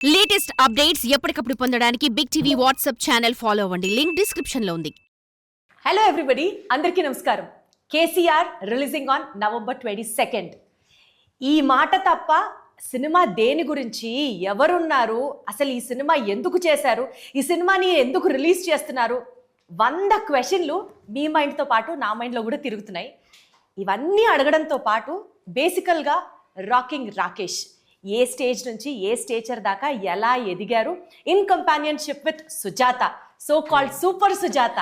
Latest updates ఎప్పటికప్పుడు పొందడానికి big TV WhatsApp channel follow అవ్వండి. లింక్ డిస్క్రిప్షన్ లో ఉంది. హలో ఎవ్రీబడి, అందరికీ నమస్కారం. KCR releasing on November 22nd. ఈ మాట తప్ప సినిమా దేని గురించి, ఎవరున్నారు, అసలు ఈ సినిమా ఎందుకు చేశారు, ఈ సినిమాని ఎందుకు రిలీజ్ చేస్తున్నారు, 100 క్వశ్చన్లు మీ మైండ్తో పాటు నా మైండ్లో కూడా తిరుగుతున్నాయి. ఇవన్నీ అడగడంతో పాటు బేసికల్గా రాకింగ్ రాకేష్ ఏ స్టేజ్ నుంచి ఏ స్టేచర్ దాకా ఎలా ఎదిగారు in companionship with Sujatha, so called super Sujatha,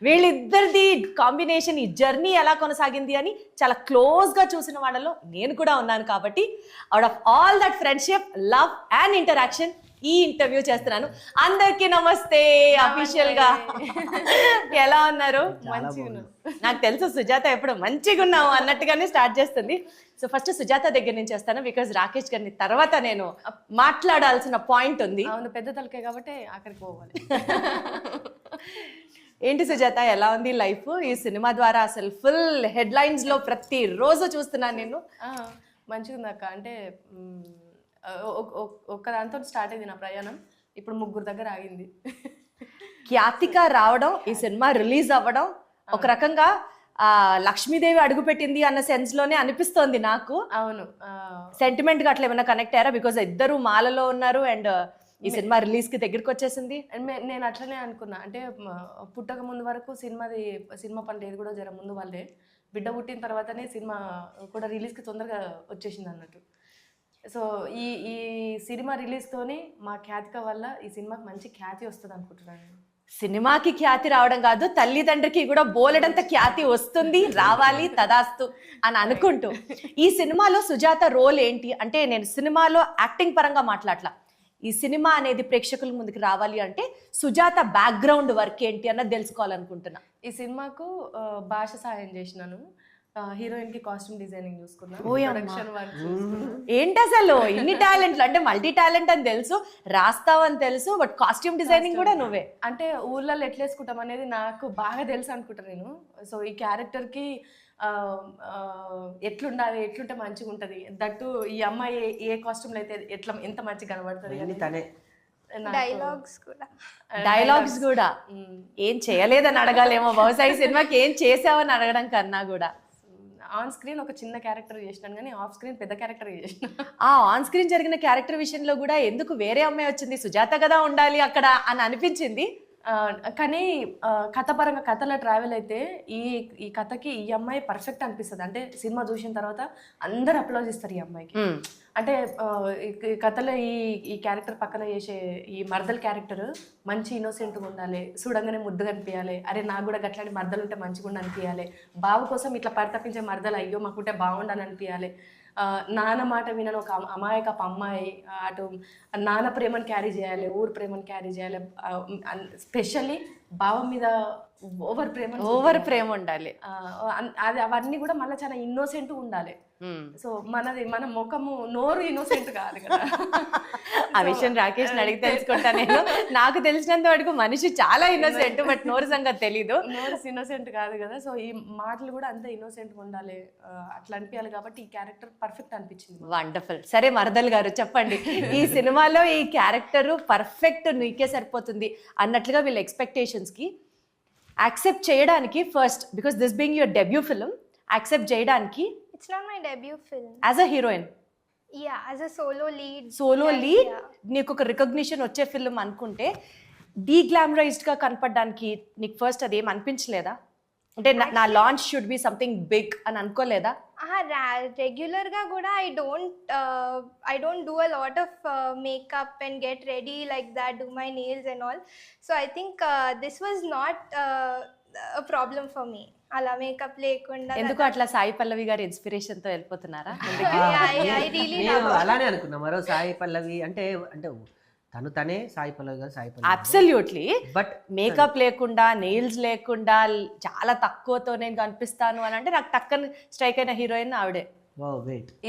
వీళ్ళిద్దరిది కాంబినేషన్, ఈ జర్నీ ఎలా కొనసాగింది అని చాలా క్లోజ్గా చూసిన వాళ్ళలో నేను కూడా ఉన్నాను. కాబట్టి out of all that friendship, love and interaction ఈ ఇంటర్వ్యూ చేస్తున్నాను. అందరికీ నమస్తే. అఫీషియల్ గా ఎలా ఉన్నారు? మంచిగా. నాకు తెలుసు సుజాత ఎప్పుడు మంచిగా ఉన్నావు అన్నట్టుగానే స్టార్ట్ చేస్తుంది. సో ఫస్ట్ సుజాత దగ్గర నుంచి వస్తాను, బికాజ్ రాకేష్ గారిని తర్వాత నేను మాట్లాడాల్సిన పాయింట్ ఉంది. అవును, పెద్ద తలకే కాబట్టి అక్కడికి పోవాలి. ఏంటి సుజాత, ఎలా ఉంది లైఫ్? ఈ సినిమా ద్వారా అసలు ఫుల్ హెడ్లైన్స్ లో ప్రతి రోజు చూస్తున్నాను నేను. మంచిగా ఉంది అక్క. అంటే ఒక్క దాంతో స్టార్ట్ అయింది నా ప్రయాణం, ఇప్పుడు 3 దగ్గర ఆగింది. ఖ్యాతిక రావడం, ఈ సినిమా రిలీజ్ అవ్వడం ఒక రకంగా లక్ష్మీదేవి అడుగుపెట్టింది అన్న సెన్స్ లోనే అనిపిస్తోంది నాకు. అవును, సెంటిమెంట్ గా అట్లా ఏమైనా కనెక్ట్ అయ్యారా? బికాజ్ ఇద్దరు మాలలో ఉన్నారు అండ్ ఈ సినిమా రిలీజ్ కి దగ్గరికి వచ్చేసింది. నేను అట్లనే అనుకున్నా. అంటే పుట్టక ముందు వరకు సినిమా పని లేదు కూడా జర ముందు వాళ్ళే, బిడ్డ పుట్టిన తర్వాతనే సినిమా కూడా రిలీజ్కి తొందరగా వచ్చేసింది అన్నట్టు. సో ఈ సినిమా రిలీజ్తోని మా ఖ్యాతిక వల్ల ఈ సినిమాకి మంచి ఖ్యాతి వస్తుంది అనుకుంటున్నాను నేను. సినిమాకి ఖ్యాతి రావడం కాదు, తల్లిదండ్రికి కూడా బోలెడంత ఖ్యాతి వస్తుంది, రావాలి, తదాస్తు అని అనుకుంటూ ఈ సినిమాలో సుజాత రోల్ ఏంటి అంటే, నేను సినిమాలో యాక్టింగ్ పరంగా మాట్లాడలా, ఈ సినిమా అనేది ప్రేక్షకుల ముందుకు రావాలి అంటే సుజాత బ్యాక్గ్రౌండ్ వర్క్ ఏంటి అన్నది తెలుసుకోవాలనుకుంటున్నా. ఈ సినిమాకు భాష సహాయం చేసినాను, హీరోయిన్ కి కాస్ట్యూమ్ డిజైనింగ్ చూసుకున్నా, ప్రొడక్షన్ వర్క్. ఏంటి అసలు ఇన్ని టాలెంట్లు? అంటే మల్టీ టాలెంట్ అని తెలుసు, రాస్తావని తెలుసు, బట్ కాస్ట్యూమ్ డిజైనింగ్ కూడా నువ్వే. అంటే ఊర్లలో ఎట్లేసుకుంటాం అనేది నాకు బాగా తెలుసు అనుకుంటా నేను. సో ఈ క్యారెక్టర్ కి ఎట్లుండాలి, ఎట్లుంటే మంచిగా ఉంటది, దట్టు ఈ అమ్మాయి ఏ కాస్ట్యూమ్ లో అయితే ఎంత మంచిగా కనబడుతుంది. డైలాగ్స్ కూడా ఏం చేయలేదని అడగాలేమో బహుశా, ఈ సినిమాకి ఏం చేసావని అడగడం కన్నా కూడా. ఆన్ స్క్రీన్ ఒక చిన్న క్యారెక్టర్ చేసినాను, కానీ ఆఫ్ స్క్రీన్ పెద్ద క్యారెక్టర్ చేసిన. ఆ ఆన్ స్క్రీన్ జరిగిన క్యారెక్టర్ విషయంలో కూడా ఎందుకు వేరే అమ్మాయి వచ్చింది, సుజాత కదా ఉండాలి అక్కడ అని అనిపించింది. కానీ కథపరంగా కథలో ట్రావెల్ అయితే ఈ కథకి ఈ అమ్మాయి పర్ఫెక్ట్ అనిపిస్తుంది. అంటే సినిమా చూసిన తర్వాత అందరు అప్లాజ్ ఇస్తారు ఈ అమ్మాయికి. అంటే ఈ కథలో ఈ క్యారెక్టర్ పక్కన చేసే ఈ మర్దల్ క్యారెక్టర్ మంచి ఇన్నోసెంట్గా ఉండాలి, చూడంగానే ముద్దుగా అనిపించాలి, అరే నాకు కూడా గట్లాంటి మర్దలు ఉంటే మంచిగా ఉండి అనిపించాలి, బావ కోసం ఇట్లా పరితపించే మర్దలు అయ్యో మాకుంటే బాగుండాలని అనిపించాలి, నాన్న మాట వినని ఒక అమాయకపు అమ్మాయి, అటు నాన్న ప్రేమను క్యారీ చేయాలి, ఊరు ప్రేమను క్యారీ చేయాలి, స్పెషల్లీ బావ మీద ఓవర్ ప్రేమ ఉండాలి. అది అవన్నీ కూడా మళ్ళీ చాలా ఇన్నోసెంట్ ఉండాలి. సో మన ముఖము నోరు ఇన్నోసెంట్ కాదు కదా. ఆ విషయం రాకేష్ అడిగి తెలుసుకుంటా నేను. నాకు తెలిసినంత వరకు మనిషి చాలా ఇన్నోసెంట్, బట్ నోరు సంగతి తెలీదు. నోరు ఇన్నోసెంట్ కాదు కదా. సో ఈ మాటలు కూడా అంత ఇన్నోసెంట్గా ఉండాలి, అట్లా అనిపించాలి. కాబట్టి ఈ క్యారెక్టర్ పర్ఫెక్ట్ అనిపించింది. వండర్ఫుల్. సరే మరదల్ గారు చెప్పండి, ఈ సినిమాలో ఈ క్యారెక్టర్ పర్ఫెక్ట్ నీకే సరిపోతుంది అన్నట్లుగా వీళ్ళ ఎక్స్పెక్టేషన్స్ కి యాక్సెప్ట్ చేయడానికి, first because this being your debut film, accept చేయడానికి. It's not my debut film. As a heroine. Yeah, as a solo lead. Yeah. నీకు ఒక రికగ్నిషన్ వచ్చే ఫిల్మ్ అనుకుంటే డీగ్లామరైజ్డ్ గా కనపడడానికి నీకు ఫస్ట్ అది ఏం అనిపించలేదా? అంటే నా launch should be something big అని అనుకోలేదా? రెగ్యులర్ గా కూడా I don't do a lot of makeup and get ready like that, do my nails and all. So I think this was not a problem for me. అలా makeup లేకుండా. ఎందుకు అట్లా సాయి పల్లవి గారి inspiration తో వెళ్ళిపోతున్నారా? అలానే అనుకున్నా, మరో సాయి పల్లవి అంటే తనే సాయి పల్లవి గారు. Sai Pallavi absolutely. But makeup లేకుండా, నెయిల్స్ లేకుండా, చాలా తక్కువతో నేను కనిపిస్తాను అని అంటే నాకు టక్కన స్ట్రైక్ అయిన హీరోయిన్ ఆవిడే.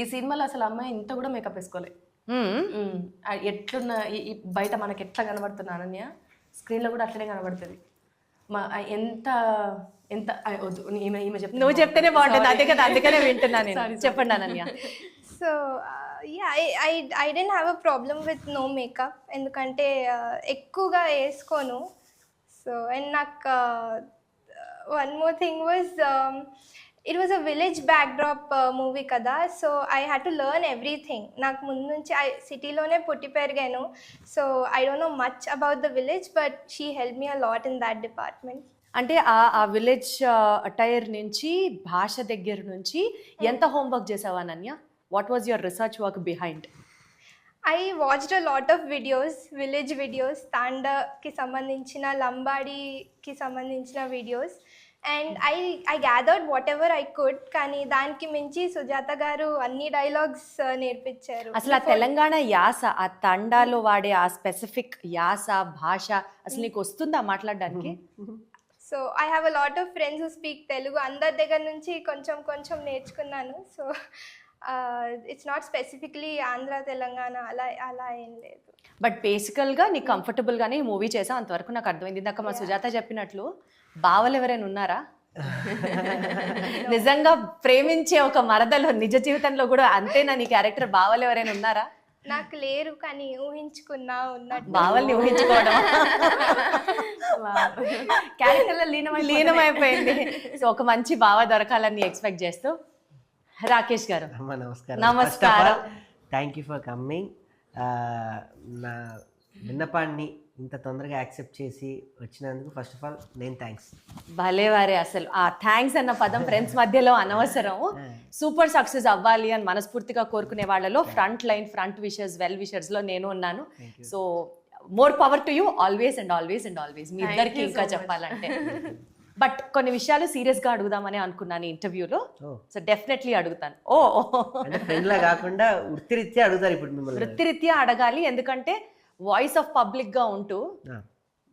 ఈ సినిమాలో అసలు అమ్మాయి ఇంత కూడా మేకప్ వేసుకోలే. ఎట్లున్న బయట మనకి ఎట్లా కనబడుతున్నా అనన్య, స్క్రీన్ లో కూడా అట్లనే కనబడుతుంది. ఎంత నువ్వు చెప్తేనే బాగుంటుంది, అదే కదా, అందుకనే వింటున్నా నేను. చెప్పండి Ananya. So yeah, I didn't have a problem with no makeup ఎందుకంటే ఎక్కువగా వేసుకోను సో అండ్ నాకు one more thing was it was a village backdrop movie కదా so I had to learn everything నాకు ముందు నుంచి సిటీలోనే పుట్టి పెరిగాను so I don't know much about the village but she helped me a lot in that department. అంటే ఆ village attire నుంచి భాష దగ్గర నుంచి ఎంత హోంవర్క్ చేసావా Ananya? What was your research work behind? I watched a lot of videos, village videos, తాండాకి సంబంధించిన లంబాడీకి సంబంధించిన videos and I gathered whatever I could కానీ దానికి మించి సుజాత గారు అన్ని డైలాగ్స్ నేర్పించారు. అసలు ఆ తెలంగాణ యాస, ఆ తండాలో వాడే ఆ స్పెసిఫిక్ యాస భాష అసలు నీకు వస్తుందా మాట్లాడడానికి? So I have a lot of friends who speak Telugu అందరి దగ్గర నుంచి కొంచెం నేర్చుకున్నాను so it's not specifically Andhra Telangana అలా ఏం లేదు. బట్ బేసికల్గా నీకు కంఫర్టబుల్గానే ఈ మూవీ చేసావు అంతవరకు నాకు అర్థమైంది. ఇందాక మా సుజాత చెప్పినట్లు బావలు ఎవరైనా ఉన్నారా? నిజంగా ప్రేమించే ఒక మరదలు నిజ జీవితంలో కూడా అంతేనా నీ క్యారెక్టర్? బావలు ఎవరైనా ఉన్నారా? నాకు లేరు కానీ ఊహించుకున్నా ఉన్నట్టు. బావల్ని ఊహించుకోవడం క్యారెక్టర్లో లీనమైపోయింది. సో ఒక మంచి బావ దొరకాలని ఎక్స్పెక్ట్ చేస్తూ రాకేష్ గారు అమ్మ నమస్కారం. నమస్కారం. Thank you for coming. నా విన్నపాన్ని ఇంత తొందరగా యాక్సెప్ట్ చేసి వచ్చినందుకు ఫస్ట్ ఆఫ్ ఆల్ నేను థ్యాంక్స్. భలేవారే, అసలు ఆ థ్యాంక్స్ అన్న పదం ఫ్రెండ్స్ మధ్యలో అనవసరం. సూపర్ సక్సెస్ అవ్వాలి అని మనస్ఫూర్తిగా కోరుకునే వాళ్ళలో front line, front wishers, well wishers లో నేను ఉన్నాను. So more power to you always and always and always. మీ ఇద్దరికి ఇంకా చెప్పాలంటే బట్ కొన్ని విషయాలు సీరియస్ గా అడుగుదామని అనుకున్నాను ఇంటర్వ్యూలో. సో డెఫినెట్లీ అడుగుతాను. ఫ్రెండ్ లా కాకుండా వృత్తిరీత్యా అడుగుతారు ఇప్పుడు మిమ్మల్ని. వృత్తిరీత్యా అడగాలి, ఎందుకంటే వాయిస్ ఆఫ్ పబ్లిక్ గా ఉంటూ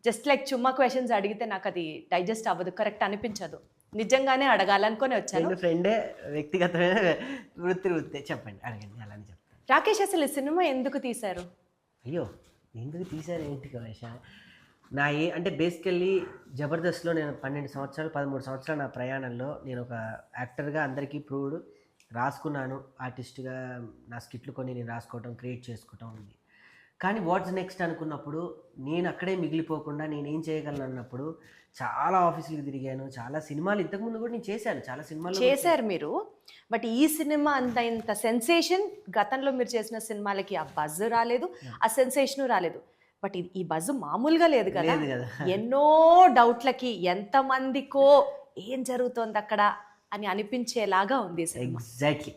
జస్ట్ లైక్ చుమ్మా క్వశ్చన్స్ అడిగితే నాకు అది డైజెస్ట్ అవ్వదు, కరెక్ట్ అనిపించదు. నిజంగానే అడగాలనుకొని వచ్చాను. ఫ్రెండే వ్యక్తిగతమైన వృత్తి చెప్పండి, అడగండి, అలానే చెప్తాను. రాకేష్, అసలు ఈ సినిమా ఎందుకు తీశారు? అయ్యో ఎందుకు తీశారు ఏంటి కమేష? అంటే బేసికల్లీ జబర్దస్త్లో నేను 12 సంవత్సరాలు 13 సంవత్సరాలు నా ప్రయాణంలో నేను ఒక యాక్టర్గా అందరికీ ప్రూవ్డ్ రాసుకున్నాను. ఆర్టిస్ట్గా నా స్కిట్లు కొన్ని నేను రాసుకోవటం, క్రియేట్ చేసుకోవటం ఉంది. కానీ వాట్స్ నెక్స్ట్ అనుకున్నప్పుడు నేను అక్కడే మిగిలిపోకుండా నేను ఏం చేయగలను అన్నప్పుడు చాలా ఆఫీసులకు తిరిగాను, చాలా సినిమాలు ఇంతకుముందు కూడా నేను చేశాను, చాలా సినిమాలు చేశారు మీరు. బట్ ఈ సినిమా అంత ఇంత సెన్సేషన్ గతంలో మీరు చేసిన సినిమాలకి ఆ బజ్ రాలేదు, ఆ సెన్సేషన్ రాలేదు. బట్ ఈ బజ్ మామూలుగా లేదు కదా. ఎన్నో డౌట్లకి ఎంతమందికో ఏం జరుగుతోంది అక్కడ అని అనిపించేలాగా ఉంది సినిమా. ఎగ్జాక్ట్లీ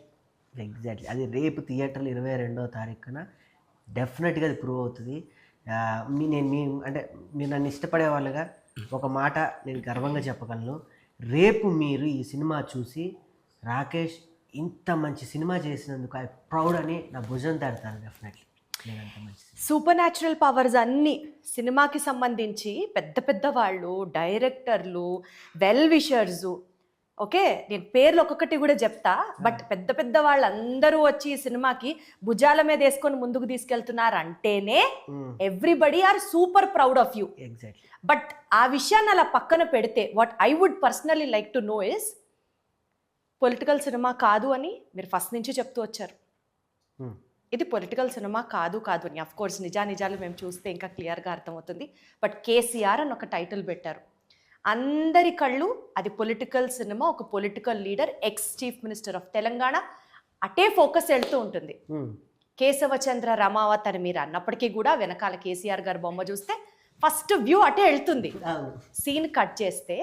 అది రేపు థియేటర్లు 22వ తారీఖున డెఫినెట్గా అది ప్రూవ్ అవుతుంది. మీరు నన్ను ఇష్టపడే వాళ్ళుగా ఒక మాట నేను గర్వంగా చెప్పగలను. రేపు మీరు ఈ సినిమా చూసి రాకేష్ ఇంత మంచి సినిమా చేసినందుకు ఐ ప్రౌడ్ అని నా భుజం తడతాను. డెఫినెట్లీ సూపర్ న్యాచురల్ పవర్స్ అన్ని సినిమాకి సంబంధించి పెద్ద పెద్ద వాళ్ళు, డైరెక్టర్లు, వెల్ విషర్స్, ఓకే నేను పేర్లు ఒక్కొక్కటి కూడా చెప్తా, బట్ పెద్ద పెద్ద వాళ్ళందరూ వచ్చి ఈ సినిమాకి భుజాల మీద వేసుకొని ముందుకు తీసుకెళ్తున్నారు అంటేనే everybody are super proud of you. Exactly. But ఆ విషయాన్ని అలా పక్కన పెడితే what I would personally like to know is, political cinema కాదు అని మీరు ఫస్ట్ నుంచి చెప్తూ వచ్చారు. ఇది పొలిటికల్ సినిమా కాదు అని అఫ్ కోర్స్ నిజాలు మేము చూస్తే ఇంకా క్లియర్గా అర్థమవుతుంది. బట్ కేసీఆర్ అని ఒక టైటిల్ పెట్టారు. అందరి కళ్ళు అది పొలిటికల్ సినిమా, ఒక political leader, ex chief minister of Telangana, అటే ఫోకస్ వెళ్తూ ఉంటుంది. కేశవచంద్ర రమావత్ అని మీరు అన్నప్పటికీ కూడా వెనకాల కేసీఆర్ గారు బొమ్మ చూస్తే ఫస్ట్ వ్యూ అటే వెళ్తుంది. సీన్ కట్ చేస్తే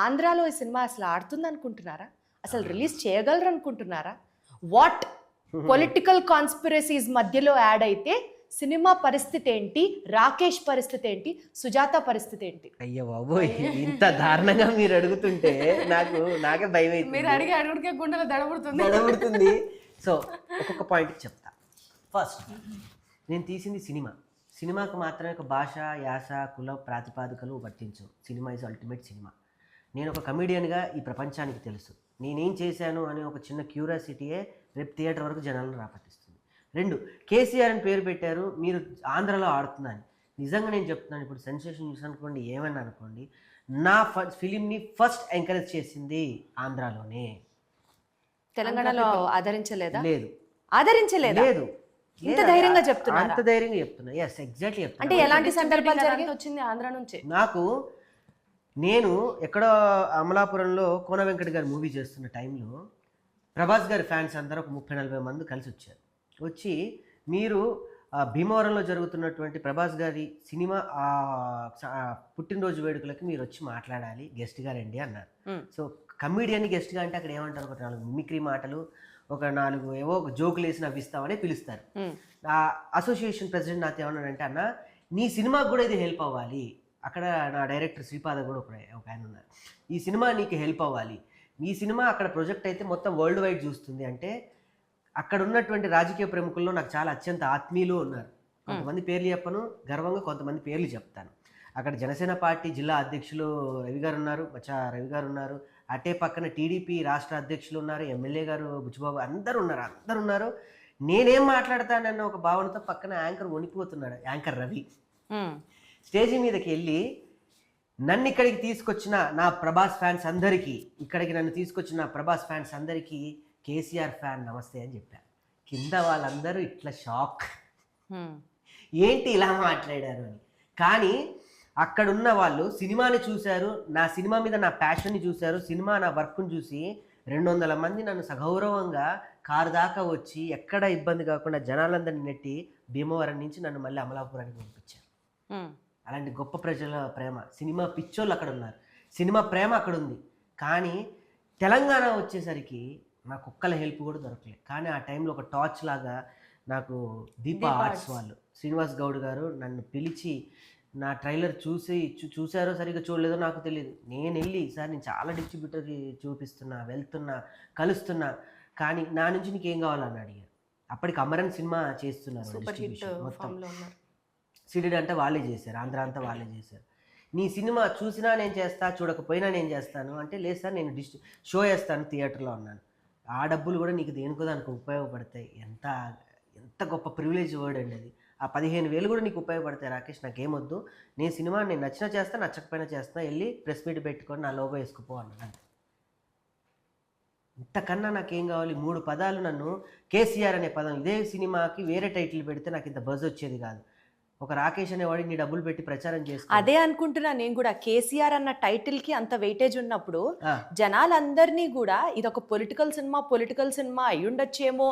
ఆంధ్రాలో ఈ సినిమా అసలు ఆడుతుంది అనుకుంటున్నారా? అసలు రిలీజ్ చేయగలరు అనుకుంటున్నారా? వాట్ పొలిటికల్ కాన్స్పిరసీస్ మధ్యలో యాడ్ అయితే సినిమా పరిస్థితి ఏంటి, రాకేష్ పరిస్థితి ఏంటి, సుజాత పరిస్థితి ఏంటి? అయ్యో బాబోయ్, ఇంత దారుణంగా మీరు అడుగుతుంటే నాకే భయం అవుతుంది. మీరు అడుగుడికే గుండెలో దడబుడుతుంది. సో ఒక్కొక్క పాయింట్ చెప్తా. ఫస్ట్, నేను తీసింది సినిమాకు మాత్రమే ఒక భాష, యాస, కుల ప్రాతిపాదికలు వర్తించు. Cinema is ultimate cinema. నేను ఒక కమెడియన్గా ఈ ప్రపంచానికి తెలుసు నేనేం చేశాను అనే ఒక చిన్న క్యూరియాసిటీయే రేపు థియేటర్ వరకు జనాలను రాపట్టిస్తుంది. 2, కేసీఆర్ అని పేరు పెట్టారు, మీరు ఆంధ్రలో ఆడుతున్నాను. నిజంగా నేను చెప్తున్నాను, ఇప్పుడు సెన్సేషన్ న్యూస్ అనుకోండి, ఏమన్నా అనుకోండి, నా ఫిలింని ఫస్ట్ ఎంకరేజ్ చేసింది ఆంధ్రాలోనే. తెలంగాణలో ఆదరించలేదా? లేదు. ఆదరించలేదా? లేదు. ఇంత ధైర్యంగా చెప్తున్నారా? అంత ధైర్యంగా చెప్తున్నా. ఎస్, ఎగ్జాక్ట్లీ చెప్తున్నా. అంటే ఎలాంటి సందర్భాలు జరిగాయి? వచ్చింది ఆంధ్ర నుంచే. నేను ఎక్కడో అమలాపురంలో కోన వెంకట గారి మూవీ చేస్తున్న టైంలో ప్రభాస్ గారి ఫ్యాన్స్ అందరూ ఒక 30-40 మంది కలిసి వచ్చారు. వచ్చి మీరు భీమవరంలో జరుగుతున్నటువంటి ప్రభాస్ గారి సినిమా పుట్టినరోజు వేడుకలకి మీరు వచ్చి మాట్లాడాలి, గెస్ట్గా రండి అన్నారు. సో కమీడియన్ గెస్ట్గా అంటే అక్కడ ఏమంటారు, ఒక 4 మిమిక్రీ మాటలు, ఒక 4 ఏవో జోకులు వేసి నవ్విస్తామని పిలుస్తారు. ఆ అసోసియేషన్ ప్రెసిడెంట్ నాతో ఏమన్నాడంటే, అన్న నీ సినిమాకు కూడా ఇది హెల్ప్ అవ్వాలి. అక్కడ నా డైరెక్టర్ శ్రీపాద కూడా ఒక ఆయన ఉన్నారు. ఈ సినిమా నీకు హెల్ప్ అవ్వాలి, ఈ సినిమా అక్కడ ప్రొజెక్ట్ అయితే మొత్తం వరల్డ్ వైడ్ చూస్తుంది అంటే, అక్కడ ఉన్నటువంటి రాజకీయ ప్రముఖుల్లో నాకు చాలా అత్యంత ఆత్మీయులు ఉన్నారు. కొంతమంది పేర్లు చెప్పను, గర్వంగా కొంతమంది పేర్లు చెప్తాను. అక్కడ జనసేన పార్టీ జిల్లా అధ్యక్షులు రవి గారు ఉన్నారు, బచ్చా రవి గారు ఉన్నారు. అటే పక్కన టీడీపీ రాష్ట్ర అధ్యక్షులు ఉన్నారు, ఎమ్మెల్యే గారు బుచ్చిబాబు, అందరు ఉన్నారు. నేనేం మాట్లాడతానన్న ఒక భావనతో పక్కన యాంకర్ వణిపోతున్నాడు, యాంకర్ రవి. స్టేజీ మీదకి వెళ్ళి నన్ను ఇక్కడికి తీసుకొచ్చిన నా ప్రభాస్ ఫ్యాన్స్ అందరికీ, కేసీఆర్ ఫ్యాన్ నమస్తే అని చెప్పాను. కింద వాళ్ళందరూ ఇట్లా షాక్, ఏంటి ఇలా మాట్లాడారు అని. కానీ అక్కడున్న వాళ్ళు సినిమాని చూశారు, నా సినిమా మీద నా ప్యాషన్ని చూశారు, సినిమా నా వర్క్ను చూసి 200 మంది నన్ను సగౌరవంగా కారు దాకా వచ్చి ఎక్కడ ఇబ్బంది కాకుండా జనాలందరినీ నెట్టి భీమవరం నుంచి నన్ను మళ్ళీ అమలాపురానికి పంపించారు. అలాంటి గొప్ప ప్రజల ప్రేమ, సినిమా పిచ్చోళ్ళు అక్కడ ఉన్నారు, సినిమా ప్రేమ అక్కడ ఉంది. కానీ తెలంగాణ వచ్చేసరికి నాకు ఒక్కల హెల్ప్ కూడా దొరకలేదు. కానీ ఆ టైంలో ఒక టార్చ్ లాగా నాకు దీపా ఆర్ట్స్ వాళ్ళు, శ్రీనివాస్ గౌడ్ గారు నన్ను పిలిచి నా ట్రైలర్ చూసారో సరిగ్గా చూడలేదో నాకు తెలియదు. నేను వెళ్ళి, సార్ నేను చాలా డిస్ట్రిబ్యూటర్కి చూపిస్తున్నా, వెళ్తున్నా, కలుస్తున్నా, కానీ నా నుంచి నీకేం కావాలని అడిగారు. అప్పటికి అమరన్ సినిమా చేస్తున్నారు, మొత్తం సిడెడ్ అంటే వాళ్ళే చేశారు, ఆంధ్ర అంతా వాళ్ళే చేశారు. నీ సినిమా చూసినా నేను చేస్తా, చూడకపోయినా నేను చేస్తాను అంటే, లేదు సార్ నేను షో చేస్తాను థియేటర్లో అన్నాను. ఆ డబ్బులు కూడా నీకు దేనికో దానికి ఉపయోగపడతాయి. ఎంత గొప్ప ప్రివిలేజ్ వర్డ్ అండి అది. ఆ 15,000 కూడా నీకు ఉపయోగపడతాయి రాకేష్, నాకేమొద్దు, నేను సినిమా నేను నచ్చినా చేస్తా, నచ్చకపోయినా చేస్తా, వెళ్ళి ప్రెస్ మీట్ పెట్టుకొని నా లోగో వేసుకుపో అన్నాను. ఇంతకన్నా నాకేం కావాలి? 3 పదాలు, నన్ను కేసీఆర్ అనే పదం, ఇదే సినిమాకి వేరే టైటిల్ పెడితే నాకు ఇంత బజ్ వచ్చేది కాదు. ఒక రాకేష్ అనేవాడిని నీ డబ్బులు పెట్టి ప్రచారం చేస్తా, అదే అనుకుంటున్నా నేను కూడా. కేసీఆర్ అన్న టైటిల్ కి అంత వెయిటేజ్ ఉన్నప్పుడు జనాలందరినీ కూడా ఇదొక పొలిటికల్ సినిమా అయి ఉండొచ్చేమో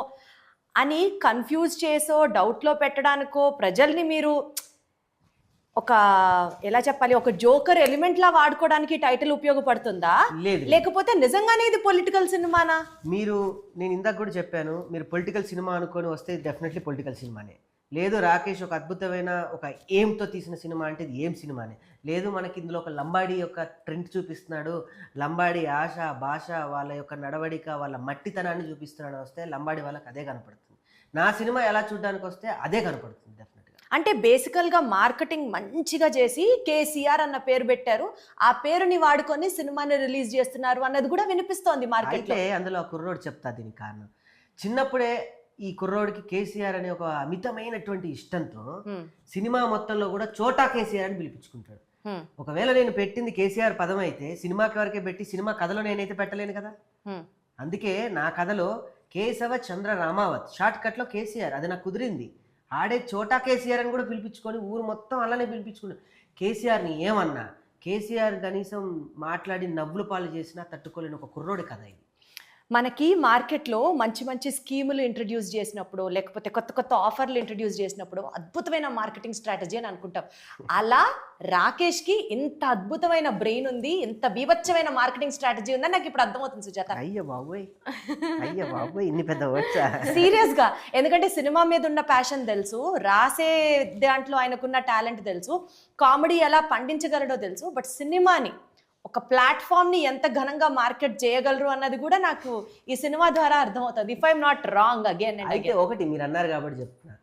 అని కన్ఫ్యూజ్ చేసో, డౌట్లో పెట్టడానికో, ప్రజల్ని మీరు ఒక ఎలా చెప్పాలి, ఒక జోకర్ ఎలిమెంట్ లా వాడుకోవడానికి టైటిల్ ఉపయోగపడుతుందా, లేకపోతే నిజంగానే ఇది పొలిటికల్ సినిమానా? నేను ఇందాక కూడా చెప్పాను, మీరు పొలిటికల్ సినిమా అనుకొని వస్తే డెఫినెట్లీ పొలిటికల్ సినిమానే. లేదు రాకేష్ ఒక అద్భుతమైన ఒక ఎయిమ్తో తీసిన సినిమా అంటే ఇది ఏం సినిమానే. లేదు మనకి ఇందులో ఒక లంబాడీ యొక్క ట్రెండ్ చూపిస్తున్నాడు, లంబాడీ ఆశ భాష, వాళ్ళ యొక్క నడవడిక, వాళ్ళ మట్టితనాన్ని చూపిస్తున్నాడు వస్తే లంబాడీ వాళ్ళకి అదే కనపడుతుంది. నా సినిమా ఎలా చూడడానికి వస్తే అదే కనపడుతుంది డెఫినెట్గా. అంటే బేసికల్గా మార్కెటింగ్ మంచిగా చేసి కేసీఆర్ అన్న పేరు పెట్టారు, ఆ పేరుని వాడుకొని సినిమాని రిలీజ్ చేస్తున్నారు అన్నది కూడా వినిపిస్తోంది మార్కెట్. అయితే అందులో కుర్రోడు చెప్తా దీనికి కారణం. చిన్నప్పుడే ఈ కుర్రోడికి కేసీఆర్ అనే ఒక అమితమైనటువంటి ఇష్టంతో సినిమా మొత్తంలో కూడా చోటా కేసీఆర్ అని పిలిపించుకుంటాడు. ఒకవేళ నేను పెట్టింది కేసీఆర్ పదం అయితే సినిమాకి వరకే పెట్టి సినిమా కథలో నేనైతే పెట్టలేను కదా. అందుకే నా కథలో కేశవ చంద్ర రామావత్, షార్ట్ కట్లో కేసీఆర్, అది నాకు కుదిరింది. ఆడే చోటా కేసీఆర్ అని కూడా పిలిపించుకొని ఊరు మొత్తం అలానే పిలిపించుకున్నాడు. కేసీఆర్ని ఏమన్నా, కేసీఆర్ కనీసం మాట్లాడి నవ్వులు పాలు చేసినా తట్టుకోలేని ఒక కుర్రోడి కథ ఇది. మనకి మార్కెట్లో మంచి మంచి స్కీములు ఇంట్రడ్యూస్ చేసినప్పుడు, లేకపోతే కొత్త ఆఫర్లు ఇంట్రడ్యూస్ చేసినప్పుడు అద్భుతమైన మార్కెటింగ్ స్ట్రాటజీ అని అనుకుంటాం. అలా రాకేష్కి ఇంత అద్భుతమైన బ్రెయిన్ ఉంది, ఇంత బీభత్సమైన మార్కెటింగ్ స్ట్రాటజీ ఉందని నాకు ఇప్పుడు అర్థమవుతుంది సుజాత. అయ్యో బాబోయ్ ఇన్ని పెద్ద వచ్చా సీరియస్గా. ఎందుకంటే సినిమా మీద ఉన్న ప్యాషన్ తెలుసు, రాసే దాంట్లో ఆయనకున్న టాలెంట్ తెలుసు, కామెడీ ఎలా పండించగలడో తెలుసు, బట్ సినిమాని ఒక ప్లాట్ఫామ్ని ఎంత ఘనంగా మార్కెట్ చేయగలరు అన్నది కూడా నాకు ఈ సినిమా ద్వారా అర్థమవుతుంది. If I'm not wrong again. అయితే ఒకటి మీరు అన్నారు కాబట్టి చెప్తున్నా,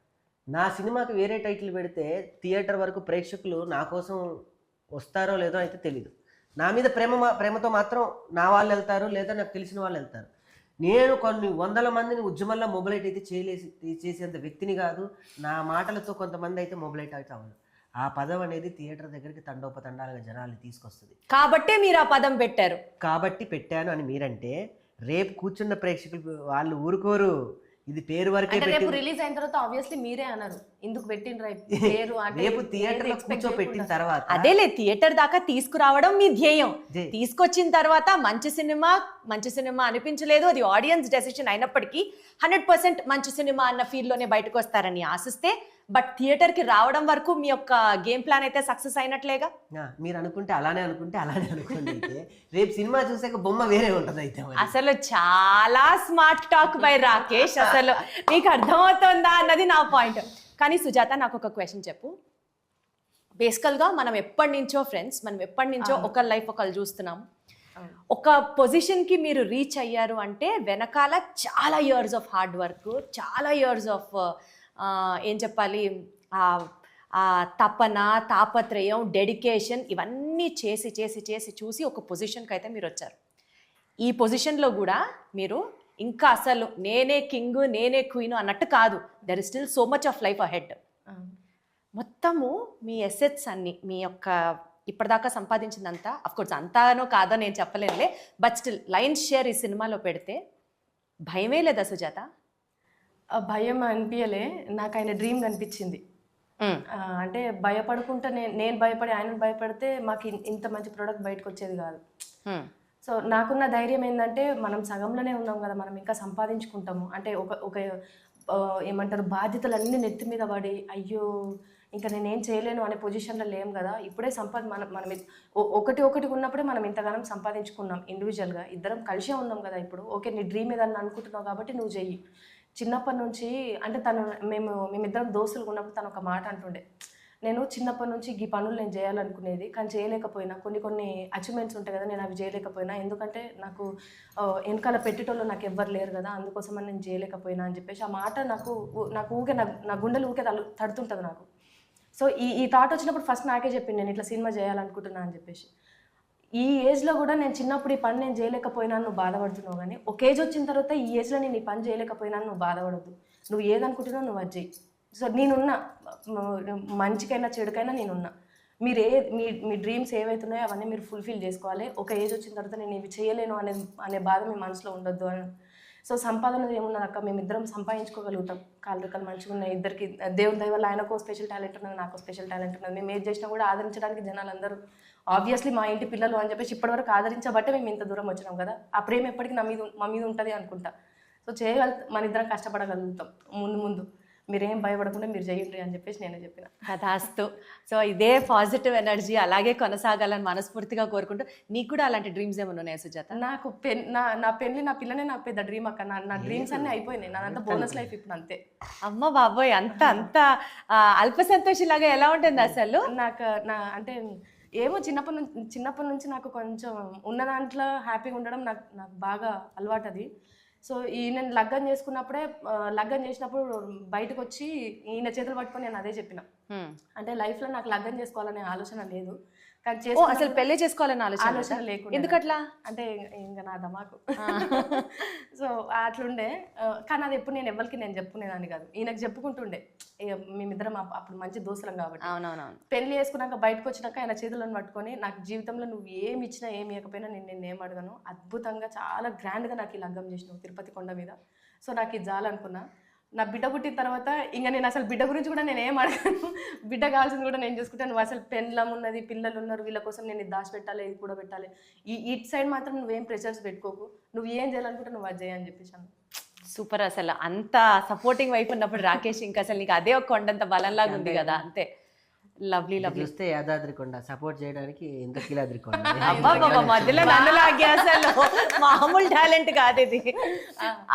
నా సినిమాకి వేరే టైటిల్ పెడితే థియేటర్ వరకు ప్రేక్షకులు నా కోసం వస్తారో లేదో అయితే తెలీదు. నా మీద ప్రేమతో మాత్రం నా వాళ్ళు వెళ్తారు, లేదా నాకు తెలిసిన వాళ్ళు వెళ్తారు. నేను కొన్ని 100 మందిని ఉద్యమంలో మొబిలైట్ అయితే చేసేంత వ్యక్తిని కాదు. నా మాటలతో కొంతమంది అయితే మొబిలైట్ అయితే అవ్వదు. ఆ పదం అనేది థియేటర్ దగ్గరికి తండోపతండాలుగా జనాల్ని తీసుకొస్తుంది. కాబట్టి మీరు ఆ పదం పెట్టారు. కాబట్టి పెట్టాను అని మీరంటే, రేపు కూర్చున్న ప్రేక్షకులు వాళ్ళు ఊరుకోరు. ఇది పేరు వరకే అంటే రేపు పెట్టి రిలీజ్ అయిన తర్వాత ఆబ్వియస్లీ మీరే అన్నారు ఎందుకు పెట్టిండ్రు పేరు అంటే రేపు థియేటర్ లో ఏది expect కూర్చోపెట్టిన చేయకుండా. తర్వాత అదేలే థియేటర్ దాకా తీసుకురావడం మీ ధ్యేయం. ధ్యేయం. తీసుకొచ్చిన తర్వాత మంచి సినిమా అనిపించలేదు, అది ఆడియన్స్ డెసిషన్ అయినప్పటికీ 100% మంచి సినిమా అన్న ఫీల్ లోనే బయటకు వస్తారని ఆశిస్తే, బట్ థియేటర్ కి రావడం వరకు మీ యొక్క గేమ్ ప్లాన్ అయితే సక్సెస్ అయినట్లేగా. మీరు అనుకుంటే అలానే అనుకోండి. అయితే రేపు సినిమా చూసాక బొమ్మ వేరే ఉంటది అయితే మరి. అసలు చాలా స్మార్ట్ టాక్ బై రాకేష్, అసలు నీకు అర్థమవుతుందా అన్నది నా పాయింట్. కానీ సుజాత, నాకు ఒక క్వశ్చన్ చెప్పు. బేసికల్గా మనం ఎప్పటి నుంచో ఫ్రెండ్స్, మనం ఎప్పటి నుంచో ఒకరి లైఫ్ ఒకరు చూస్తున్నాం. ఒక పొజిషన్కి మీరు రీచ్ అయ్యారు అంటే వెనకాల చాలా ఇయర్స్ ఆఫ్ హార్డ్ వర్క్, చాలా ఇయర్స్ ఆఫ్ ఏం చెప్పాలి, ఆ తపన, తాపత్రయం, డెడికేషన్, ఇవన్నీ చేసి చేసి చేసి చూసి ఒక పొజిషన్కి అయితే మీరు వచ్చారు. ఈ పొజిషన్లో కూడా మీరు ఇంకా అసలు నేనే కింగ్, నేనే క్వీన్ అన్నట్టు కాదు. There is still so much of life ahead. మొత్తము మీ ఎసెట్స్ అన్ని, మీ యొక్క ఇప్పటిదాకా సంపాదించిందంతా, అఫ్కోర్స్ అంతానో కాదో నేను చెప్పలేనులే, బట్ స్టిల్ లైన్స్ షేర్ ఈ సినిమాలో పెడితే భయమే లేదా సుజాత? భయం అనిపించలే, నాకు ఆయన డ్రీమ్ కనిపించింది. అంటే భయపడుకుంటా నేను భయపడి ఆయన భయపడితే మాకు ఇంత మంచి ప్రోడక్ట్ బయటకు వచ్చేది కాదు. సో నాకున్న ధైర్యం ఏంటంటే మనం సగంలోనే ఉన్నాం కదా, మనం ఇంకా సంపాదించుకుంటాము. అంటే ఒక ఏమంటారు, బాధ్యతలన్నీ నెత్తి మీద పడి అయ్యో ఇంకా నేనేం చేయలేను అనే పొజిషన్లో లేం కదా. ఇప్పుడే మనం ఒకటి ఉన్నప్పుడే మనం ఇంతగానం సంపాదించుకున్నాం ఇండివిజువల్గా, ఇద్దరం కలిసే ఉన్నాం కదా. ఇప్పుడు ఓకే నీ డ్రీమ్ ఏదన్నా అనుకుంటున్నావు కాబట్టి నువ్వు చెయ్యి. చిన్నప్పటి నుంచి అంటే మేమిద్దరం దోస్తులు ఉన్నప్పుడు తను ఒక మాట అంటుండే, నేను చిన్నప్పటి నుంచి ఈ పనులు నేను చేయాలనుకునేది కానీ చేయలేకపోయినా, కొన్ని అచీవ్మెంట్స్ ఉంటాయి కదా, నేను అవి చేయలేకపోయినా, ఎందుకంటే నాకు వెనకాల పెట్టేటోళ్ళు నాకు ఎవ్వరు లేరు కదా, అందుకోసమని నేను చేయలేకపోయినా అని చెప్పేసి ఆ మాట నాకు ఊకే నా గుండెలు ఊకే తడుతుంటుంది నాకు. సో ఈ థాట్ వచ్చినప్పుడు ఫస్ట్ నాకే చెప్పింది, నేను ఇట్లా సినిమా చేయాలనుకుంటున్నా అని చెప్పేసి. ఈ ఏజ్లో కూడా నేను చిన్నప్పుడు ఈ పని నేను చేయలేకపోయినా నువ్వు బాధపడుతున్నావు, కానీ ఒక ఏజ్ వచ్చిన తర్వాత ఈ ఏజ్లో నేను ఈ పని చేయలేకపోయినా నువ్వు బాధపడద్దు, నువ్వు ఏదనుకుంటున్నావు నువ్వు అది చెయ్యి. సో నేనున్నా, మంచికైనా చెడుకైనా నేనున్నా. మీరు మీ డ్రీమ్స్ ఏవైతున్నాయో అవన్నీ మీరు ఫుల్ఫిల్ చేసుకోవాలి. ఒక ఏజ్ వచ్చిన తర్వాత నేను ఇవి చేయలేను అనే బాధ మీ మనసులో ఉండొద్దు అని. సో సంపాదన ఏమున్నది అక్క, మేమిద్దరం సంపాదించుకోగలుగుతాం, కాళ్ళు రెక్కలు మంచిగా ఉన్నాయి ఇద్దరికి. దేవుని దయ వల్ల ఆయనకు స్పెషల్ టాలెంట్ ఉన్నది, నాకు స్పెషల్ టాలెంట్ ఉన్నది. మేము ఏది చేసినా కూడా ఆదరించడానికి జనాలు అందరూ ఆబ్వియస్లీ మా ఇంటి పిల్లలు అని చెప్పేసి ఇప్పటివరకు ఆదరించబట్టే మేము ఇంత దూరం వచ్చినాం కదా. ఆ ప్రేమ ఎప్పటికీ మా మీద ఉంటుంది అనుకుంటా. సో మన ఇద్దరం కష్టపడగలుగుతాం ముందు. మీరేం భయపడకుండా మీరు చేయండి అని చెప్పేసి నేనే చెప్పిన. కథాస్తు. సో ఇదే పాజిటివ్ ఎనర్జీ అలాగే కొనసాగాలని మనస్ఫూర్తిగా కోరుకుంటూ, నీకు కూడా అలాంటి డ్రీమ్స్ ఏమైనా ఉన్నాయా సుజాత? నాకు నా పెళ్ళి, నా పిల్లనే నాకు పెద్ద డ్రీమ్ అక్క. నా డ్రీమ్స్ అన్నీ అయిపోయినాయి, నాదంతా బోనస్ లైఫ్ ఇప్పుడు అంతే. అమ్మ బాబోయ్, అంత అల్ప సంతోషిలాగా ఎలా ఉంటుంది అసలు? అంటే ఏమో చిన్నప్పటి నుంచి నాకు కొంచెం ఉన్న దాంట్లో హ్యాపీగా ఉండడం నాకు బాగా అలవాటు అది. సో నేను లగ్గం చేసుకున్నప్పుడే, లగ్గం చేసినప్పుడు బయటకు వచ్చి ఈయన చేతులు పట్టుకొని నేను అదే చెప్పిన, అంటే లైఫ్లో నాకు లగ్గం చేసుకోవాలనే ఆలోచన లేదు, కానీ అసలు పెళ్లి చేసుకోవాలని ఆలోచన లేకుండా. ఎందుకట్లా అంటే ఇంకా నా దమాకు. సో అట్లుండే, కానీ అది ఎప్పుడు నేను ఎవరికి నేను చెప్పుకునేదాన్ని కాదు, ఈయనకు చెప్పుకుంటుండే. మేమిద్దరం అప్పుడు మంచి దోస్తులం కాబట్టి. అవునవునవును. పెళ్లి చేసుకున్నాక బయటకు వచ్చినాక ఆయన చేతులను పట్టుకొని, నాకు జీవితంలో నువ్వు ఏమి ఇచ్చినా ఏమి ఇవ్వకపోయినా నేను ఏం అడగను, అద్భుతంగా చాలా గ్రాండ్గా నాకు ఈ లగ్గం చేసినావు తిరుపతి కొండ మీద. సో నాకు ఇది చాలనుకున్నా. నా బిడ్డ పుట్టిన తర్వాత ఇంకా నేను అసలు బిడ్డ గురించి కూడా నేను ఏం అడగను, బిడ్డ కావాల్సింది కూడా నేను చూసుకుంటాను. నువ్వు అసలు పెళ్ళం ఉన్నది, పిల్లలు ఉన్నారు, వీళ్ళ కోసం నేను ఇది దాచి పెట్టాలి, ఇది కూడా పెట్టాలి, ఇటు సైడ్ మాత్రం నువ్వేం ప్రెషర్స్ పెట్టుకోకు, నువ్వు ఏం చేయాలనుకుంటే నువ్వు అది చేయని చెప్పేసాను. సూపర్. అసలు అంత సపోర్టింగ్ వైపు ఉన్నప్పుడు రాకేష్ ఇంకా అసలు నీకు అదే ఒక కొండంత బలంలాగా ఉంది కదా. అంతే. లవ్లీ చూస్తే యాదాద్రి కొండ సపోర్ట్ చేయడానికి ఎంత కీలాద్రి కొండ. మధ్యలో నన్ను లాగే, అసలు మామూలు టాలెంట్ కాదు ఇది.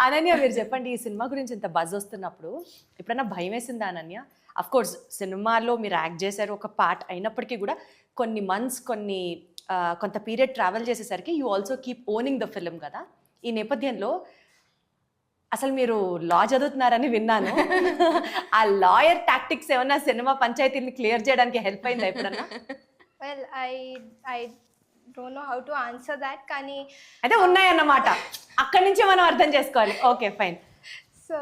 అనన్య, మీరు చెప్పండి, ఈ సినిమా గురించి ఇంత బజ్ వస్తున్నప్పుడు ఎప్పుడైనా భయం వేసిందా అనన్య? అఫ్ కోర్స్ సినిమాలో మీరు యాక్ట్ చేశారు, ఒక పార్ట్ అయినప్పటికీ కూడా కొన్ని మంత్స్, కొంత పీరియడ్ ట్రావెల్ చేసేసరికి you also keep owning the film కదా. ఈ నేపథ్యంలో అసలు మీరు లా చదువుతున్నారని విన్నాను. ఆ లాయర్ టాక్టిక్స్ ఏమన్నా సినిమా పంచాయతీని క్లియర్ చేయడానికి హెల్ప్ అయిందా ఎప్పుడన్నా? Well, I don't know how to answer that, కానీ అయితే ఉన్నాయన్నమాట, అక్కడి నుంచి మనం అర్థం చేసుకోవాలి. Okay, fine. సో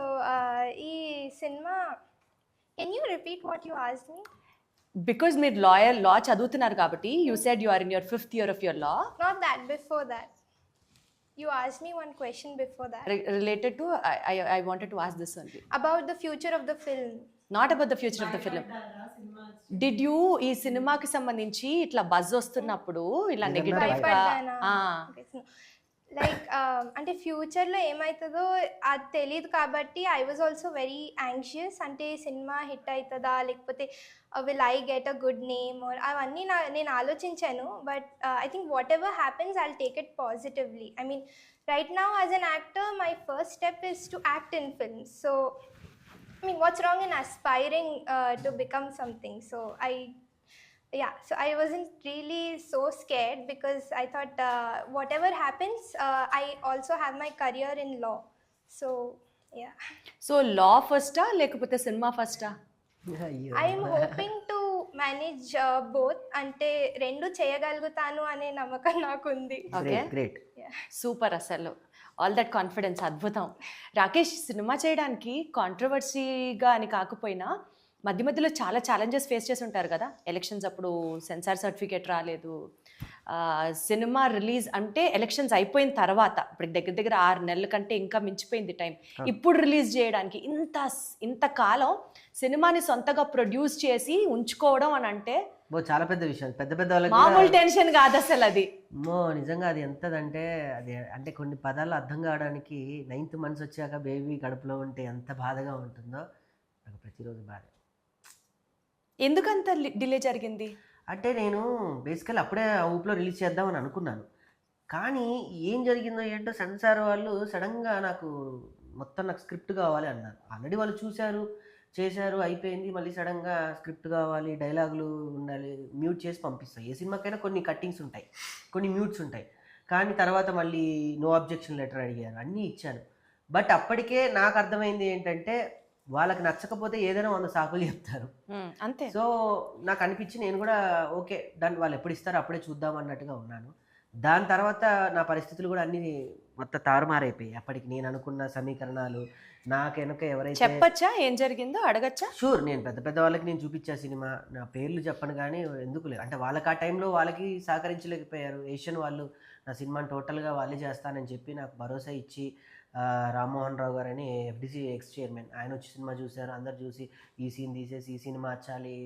ఈ cinema, can you repeat what you asked me? Because మీరు లా చదువుతున్నారు కాబట్టి you said you are in your 5th year of your law. Not that, before that. You asked me one question before that related to I wanted to ask this only, about the future of the film. Not about the future of the film. Did you ఈ సినిమాకి సంబంధించి ఇట్లా buzz వస్తున్నప్పుడు ఇలా negative భయపడ్డానా? Okay, so, like అంటే ఫ్యూచర్లో ఏమవుతుందో అది తెలియదు కాబట్టి I was also very anxious. అంటే సినిమా హిట్ అవుతుందా లేకపోతే will I get a good name అవన్నీ నేను ఆలోచించాను. But I think what ever happens I will take it positively. I mean right now as an actor my first step is to act in films. So I mean, what's wrong in aspiring to become something? So I wasn't really so scared because I thought whatever happens, I also have my career in law. So yeah. So law ఫస్టా లేకపోతే cinema ఫస్టా? అయ్యో I am hoping to manage both. అంటే రెండు చేయగలుగుతాను అనే నమ్మకం నాకుంది. Okay, great. Super. అసలు ఆల్ దట్ కాన్ఫిడెన్స్ అద్భుతం. రాకేష్, సినిమా చేయడానికి కాంట్రవర్సీగా అని కాకపోయినా మధ్య మధ్యలో చాలా ఛాలెంజెస్ ఫేస్ చేసి ఉంటారు కదా. ఎలక్షన్స్ అప్పుడు సెన్సార్ సర్టిఫికేట్ రాలేదు, సినిమా రిలీజ్ అంటే ఎలక్షన్స్ అయిపోయిన తర్వాత, ఇప్పుడు దగ్గర దగ్గర 6 నెలల కంటే ఇంకా మించిపోయింది టైం. ఇప్పుడు రిలీజ్ చేయడానికి ఇంతకాలం సినిమాని సొంతగా ప్రొడ్యూస్ చేసి ఉంచుకోవడం అని అంటే చాలా పెద్ద విషయం. పెద్ద పెద్ద వాళ్ళకి మామూలు టెన్షన్ కాదు అసలు అది. నిజంగా అది ఎంతదంటే అది అంటే కొన్ని పదాలు అర్థం కావడానికి 9th month వచ్చాక బేబీ కడుపులో ఉంటే ఎంత బాధగా ఉంటుందో నాకు ప్రతిరోజు బాధ. ఎందుకంత డిలే జరిగింది అంటే నేను బేసికల్ అప్పుడే ఆ ఊపులో రిలీజ్ చేద్దామని అనుకున్నాను. కానీ ఏం జరిగిందో ఏంటో సెన్సార్ వాళ్ళు సడన్గా నాకు స్క్రిప్ట్ కావాలి అన్నారు. ఆల్రెడీ వాళ్ళు చూశారు, చేశారు, అయిపోయింది. మళ్ళీ సడన్గా స్క్రిప్ట్ కావాలి, డైలాగులు ఉండాలి, మ్యూట్ చేసి పంపిస్తాయి. ఏ సినిమాకైనా కొన్ని కట్టింగ్స్ ఉంటాయి, కొన్ని మ్యూట్స్ ఉంటాయి. కానీ తర్వాత మళ్ళీ నో అబ్జెక్షన్ లెటర్ అడిగారు, అన్నీ ఇచ్చాను. బట్ అప్పటికే నాకు అర్థమైంది ఏంటంటే వాళ్ళకి నచ్చకపోతే ఏదైనా 100 సాకులు చెప్తారు, అంతే. సో నాకు అనిపించి నేను కూడా ఓకే దాన్ని వాళ్ళు ఎప్పుడు ఇస్తారో అప్పుడే చూద్దాం అన్నట్టుగా ఉన్నాను. దాని తర్వాత నా పరిస్థితులు కూడా అన్నీ మొత్తం తారుమారైపోయాయి. అప్పటికి నేను అనుకున్న సమీకరణాలు నాకు వెనక ఎవరైతే చెప్పచ్చా ఏం జరిగిందో, అడగచ్చా? షూర్, నేను పెద్ద పెద్ద వాళ్ళకి నేను చూపించా సినిమా, నా పేర్లు చెప్పను కానీ ఎందుకు లేదు అంటే వాళ్ళకి ఆ టైంలో వాళ్ళకి సహకరించలేకపోయారు. ఏషియన్ వాళ్ళు నా సినిమాని టోటల్గా వాళ్ళే చేస్తానని చెప్పి నాకు భరోసా ఇచ్చి రామ్మోహన్ రావు గారు అని FDC ఎక్స్ చైర్మన్, ఆయన వచ్చి సినిమా చూశారు. అందరు చూసి ఈ సీన్ తీసేసి ఈ సినిమా మార్చాలి,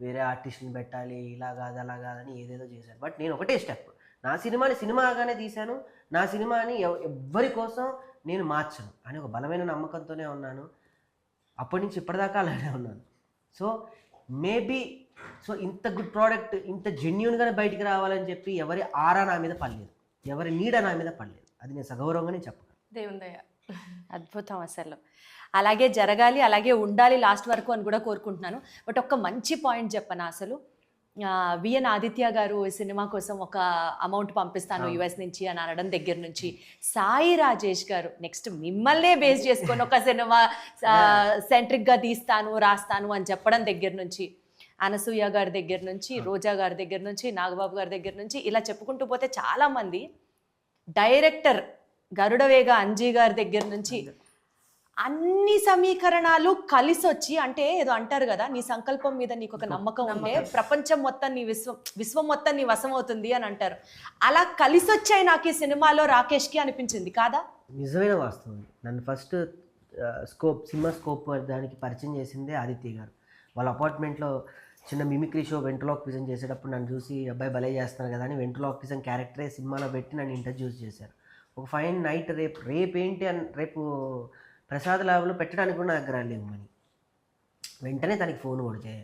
వేరే ఆర్టిస్ట్ని పెట్టాలి, ఇలా కాదు అలా కాదని ఏదేదో చేశారు. బట్ నేను ఒకటే స్టెప్, నా సినిమాని సినిమాగానే తీశాను, నా సినిమాని ఎవ్వరి కోసం నేను మార్చను అని ఒక బలమైన నమ్మకంతోనే ఉన్నాను. అప్పటి నుంచి ఇప్పటిదాకా అలానే ఉన్నాను. సో మేబీ ఇంత గుడ్ ప్రోడక్ట్ ఇంత జెన్యూన్గానే బయటికి రావాలని చెప్పి ఎవరి ఆరా నా మీద పడలేదు, ఎవరి నీడ నా మీద పడలేదు. అది నేను సగౌరవంగానే చెప్పను. దేవుని దయ. అద్భుతం అసలు. అలాగే జరగాలి, అలాగే ఉండాలి లాస్ట్ వరకు అని కూడా కోరుకుంటున్నాను. బట్ ఒక్క మంచి పాయింట్ చెప్పనా, అసలు విఎన్ ఆదిత్య గారు ఈ సినిమా కోసం ఒక అమౌంట్ పంపిస్తాను US నుంచి అని అనడం దగ్గర నుంచి, సాయి రాజేష్ గారు నెక్స్ట్ మిమ్మల్నే బేస్ చేసుకొని ఒక సినిమా సెంట్రిక్గా తీస్తాను రాస్తాను అని చెప్పడం దగ్గర నుంచి, అనసూయ గారి దగ్గర నుంచి, రోజా గారి దగ్గర నుంచి, నాగబాబు గారి దగ్గర నుంచి, ఇలా చెప్పుకుంటూ పోతే చాలామంది, డైరెక్టర్ గరుడవేగ అంజీ గారి దగ్గర నుంచి అన్ని సమీకరణాలు కలిసి వచ్చి, అంటే ఏదో అంటారు కదా, నీ సంకల్పం మీద నీకు ఒక నమ్మకం ఉంటే ప్రపంచం మొత్తం నీ విశ్వం మొత్తం నీ వశం అవుతుంది అని అంటారు. అలా కలిసి వచ్చాయి నాకు ఈ సినిమాలో రాకేష్కి అనిపించింది కాదా? నిజమైన వాస్తవం. నన్ను ఫస్ట్ సినిమా స్కోప్ దానికి పరిచయం చేసిందే ఆదిత్య గారు. వాళ్ళ అపార్ట్మెంట్లో చిన్న మిమిక్రీ షో వెంట్రలాక్విజం చేసేటప్పుడు నన్ను చూసి అబ్బాయి భలే చేస్తున్నారు కదా అని వెంట్రలాక్విజం క్యారెక్టరే సినిమాలో పెట్టి నన్ను ఇంట్రడ్యూస్ చేశారు. ఒక ఫైన్ నైట్ రేపు ఏంటి అని రేపు ప్రసాద్ ల్యాబ్లో పెట్టడానికి కూడా నా దగ్గర లేవు మనీ. వెంటనే తనకి ఫోన్ కొడితే